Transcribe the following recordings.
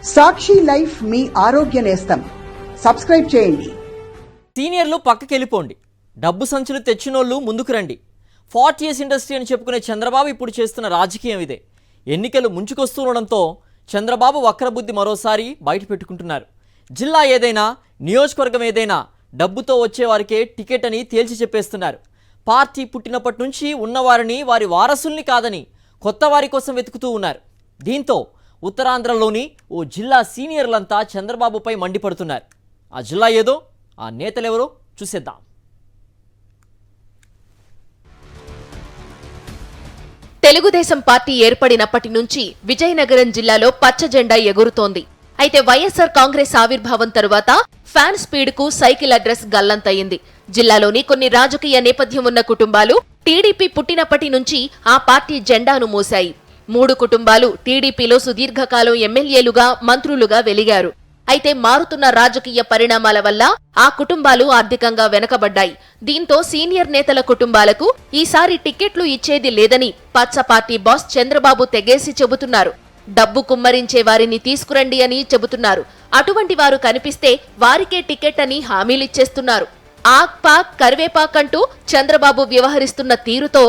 సాక్షి life మీ ఆరోగ్య నేస్తం. Subscribe చేయండి. సీనియర్లు పక్కకెళ్ళిపోండి, డబ్బు సంచులు తెచ్చినోళ్ళు ముందుకు రండి. 40 years ఇండస్ట్రీ అని చెప్పుకునే చంద్రబాబు ఇప్పుడు చేస్తున్న రాజకీయం ఇదే. ఎన్నికలు ముంచుకొస్తుండడంతో చంద్రబాబు వక్రబుద్ధి మరోసారి బయట పెట్టుకుంటున్నారు. జిల్లా ఏదైనా, నియోజకవర్గం ఏదైనా డబ్బుతో వచ్చేవారికే టికెట్ అని తేల్చి చెప్పేస్తున్నారు. పార్టీ పుట్టినప్పటి నుంచి ఉన్నవారిని, వారి వారసుల్ని కాదని కొత్త వారి కోసం వెతుకుతూ ఉన్నారు. దీంతో ఉత్తరాంధ్రలోని ఓ జిల్లా సీనియర్లంతా చంద్రబాబుపై మండిపడుతున్నారు. ఆ జిల్లా ఏదో, ఆ నేతలెవరో చూసేద్దాం. తెలుగుదేశం పార్టీ ఏర్పడినప్పటి నుంచి విజయనగరం జిల్లాలో పచ్చ జెండా ఎగురుతోంది. అయితే వైఎస్ఆర్ కాంగ్రెస్ ఆవిర్భావం తరువాత ఫ్యాన్ స్పీడ్ కు సైకిల్ అడ్రస్ గల్లంతయింది. జిల్లాలోని కొన్ని రాజకీయ నేపథ్యం ఉన్న కుటుంబాలు టీడీపీ పుట్టినప్పటి నుంచి ఆ పార్టీ జెండాను మోశాయి. 3 కుటుంబాలు టీడీపీలో సుదీర్ఘకాలం ఎమ్మెల్యేలుగా, మంత్రులుగా వెలిగారు. అయితే మారుతున్న రాజకీయ పరిణామాల వల్ల ఆ కుటుంబాలు ఆర్థికంగా వెనకబడ్డాయి. దీంతో సీనియర్ నేతల కుటుంబాలకు ఈసారి టికెట్లు ఇచ్చేది లేదని పచ్చ పార్టీ బాస్ చంద్రబాబు తెగేసి చెబుతున్నారు. డబ్బు కుమ్మరించే వారిని తీసుకురండి అని చెబుతున్నారు. అటువంటి వారు కనిపిస్తే వారికే టికెట్ అని హామీలిచ్చేస్తున్నారు. ఆక్ పాక్ కరివేపాక్ అంటూ చంద్రబాబు వ్యవహరిస్తున్న తీరుతో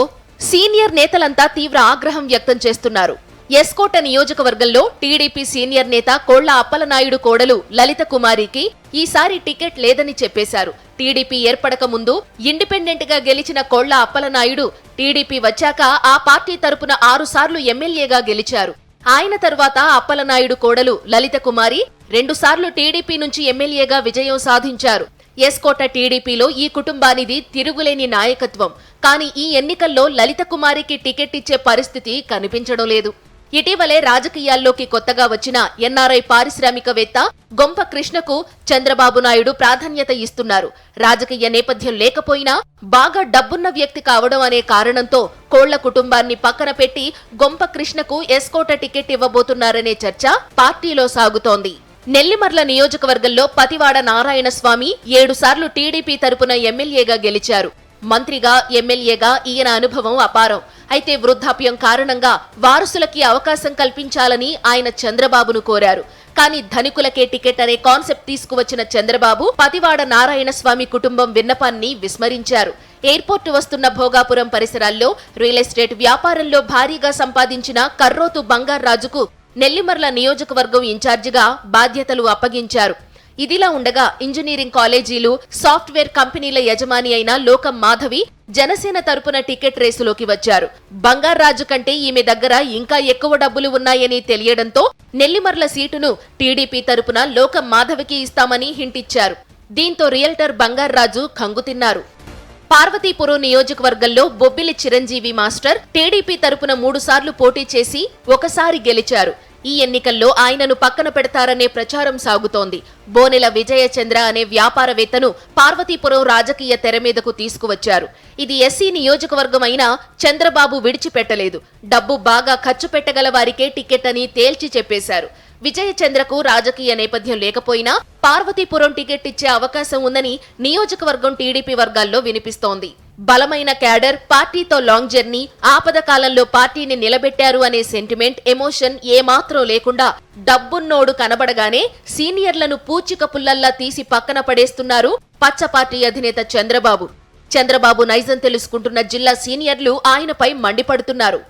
సీనియర్ నేతలంతా తీవ్ర ఆగ్రహం వ్యక్తం చేస్తున్నారు. ఎస్కోట నియోజకవర్గంలో టీడీపీ సీనియర్ నేత కోళ్ల అప్పలనాయుడు కోడలు లలిత కుమారికి ఈసారి టికెట్ లేదని చెప్పేశారు. టీడీపీ ఏర్పడక ముందు ఇండిపెండెంట్ గా గెలిచిన కోళ్ల అప్పలనాయుడు టీడీపీ వచ్చాక ఆ పార్టీ తరపున 6 సార్లు ఎమ్మెల్యేగా గెలిచారు. ఆయన తరువాత అప్పలనాయుడు కోడలు లలిత కుమారి 2 సార్లు టీడీపీ నుంచి ఎమ్మెల్యేగా విజయం సాధించారు. ఎస్కోట టీడీపీలో ఈ కుటుంబానిది తిరుగులేని నాయకత్వం. కానీ ఈ ఎన్నికల్లో లలిత కుమారికి టికెట్ ఇచ్చే పరిస్థితి కనిపించడం లేదు. ఇటీవలే రాజకీయాల్లోకి కొత్తగా వచ్చిన ఎన్ఆర్ఐ పారిశ్రామికవేత్త గొంప కృష్ణకు చంద్రబాబు నాయుడు ప్రాధాన్యత ఇస్తున్నారు. రాజకీయ నేపథ్యం లేకపోయినా బాగా డబ్బున్న వ్యక్తి కావడం అనే కారణంతో కోళ్ల కుటుంబాన్ని పక్కన పెట్టి గొంప కృష్ణకు ఎస్కోట టికెట్ ఇవ్వబోతున్నారనే చర్చ పార్టీలో సాగుతోంది. నెల్లిమర్ల నియోజకవర్గంలో పతివాడ నారాయణ స్వామి 7 సార్లు టీడీపీ తరపున ఎమ్మెల్యేగా గెలిచారు. మంత్రిగా, ఎమ్మెల్యేగా ఈయన అనుభవం అపారం. అయితే వృద్ధాప్యం కారణంగా వారసులకి అవకాశం కల్పించాలని ఆయన చంద్రబాబును కోరారు. కానీ ధనికులకే టికెట్ అనే కాన్సెప్ట్ తీసుకువచ్చిన చంద్రబాబు పతివాడ నారాయణ స్వామి కుటుంబం విన్నపాన్ని విస్మరించారు. ఎయిర్పోర్టు వస్తున్న భోగాపురం పరిసరాల్లో రియల్ ఎస్టేట్ వ్యాపారంలో భారీగా సంపాదించిన కర్రోతు బంగార్రాజుకు నెల్లిమర్ల నియోజకవర్గం ఇన్ఛార్జిగా బాధ్యతలు అప్పగించారు. ఇదిలా ఉండగా ఇంజనీరింగ్ కాలేజీలు, సాఫ్ట్వేర్ కంపెనీల యజమాని అయిన లోకం మాధవి జనసేన తరపున టికెట్ రేసులోకి వచ్చారు. బంగార్రాజు కంటే ఈమె దగ్గర ఇంకా ఎక్కువ డబ్బులు ఉన్నాయని తెలియడంతో నెల్లిమర్ల సీటును టీడీపీ తరపున లోకం మాధవికి ఇస్తామని హింటిచ్చారు. దీంతో రియల్టర్ బంగార్రాజు కంగుతిన్నారు. పార్వతీపురం నియోజకవర్గంలో బొబ్బిలి చిరంజీవి మాస్టర్ టీడీపీ తరపున 3 సార్లు పోటీ చేసి 1 సారి గెలిచారు. ఈ ఎన్నికల్లో ఆయనను పక్కన పెడతారనే ప్రచారం సాగుతోంది. బోనెల విజయచంద్ర అనే వ్యాపారవేత్తను పార్వతీపురం రాజకీయ తెర మీదకు తీసుకువచ్చారు. ఇది ఎస్సీ నియోజకవర్గం అయినా చంద్రబాబు విడిచిపెట్టలేదు. డబ్బు బాగా ఖర్చు పెట్టగల వారికే టికెట్ అని తేల్చి చెప్పేశారు. విజయచంద్రకు రాజకీయ నేపథ్యం లేకపోయినా పార్వతీపురం టికెట్ ఇచ్చే అవకాశం ఉందని నియోజకవర్గం టీడీపీ వర్గాల్లో వినిపిస్తోంది. బలమైన క్యాడర్, పార్టీతో లాంగ్ జర్నీ, ఆపద కాలంలో పార్టీని నిలబెట్టారు అనే సెంటిమెంట్, ఎమోషన్ ఏమాత్రం లేకుండా డబ్బున్నోడు కనబడగానే సీనియర్లను పూచిక పుల్లల్లా తీసి పక్కన పడేస్తున్నారు పచ్చ పార్టీ అధినేత చంద్రబాబు. చంద్రబాబు నైజం తెలుసుకుంటున్న జిల్లా సీనియర్లు ఆయనపై మండిపడుతున్నారు.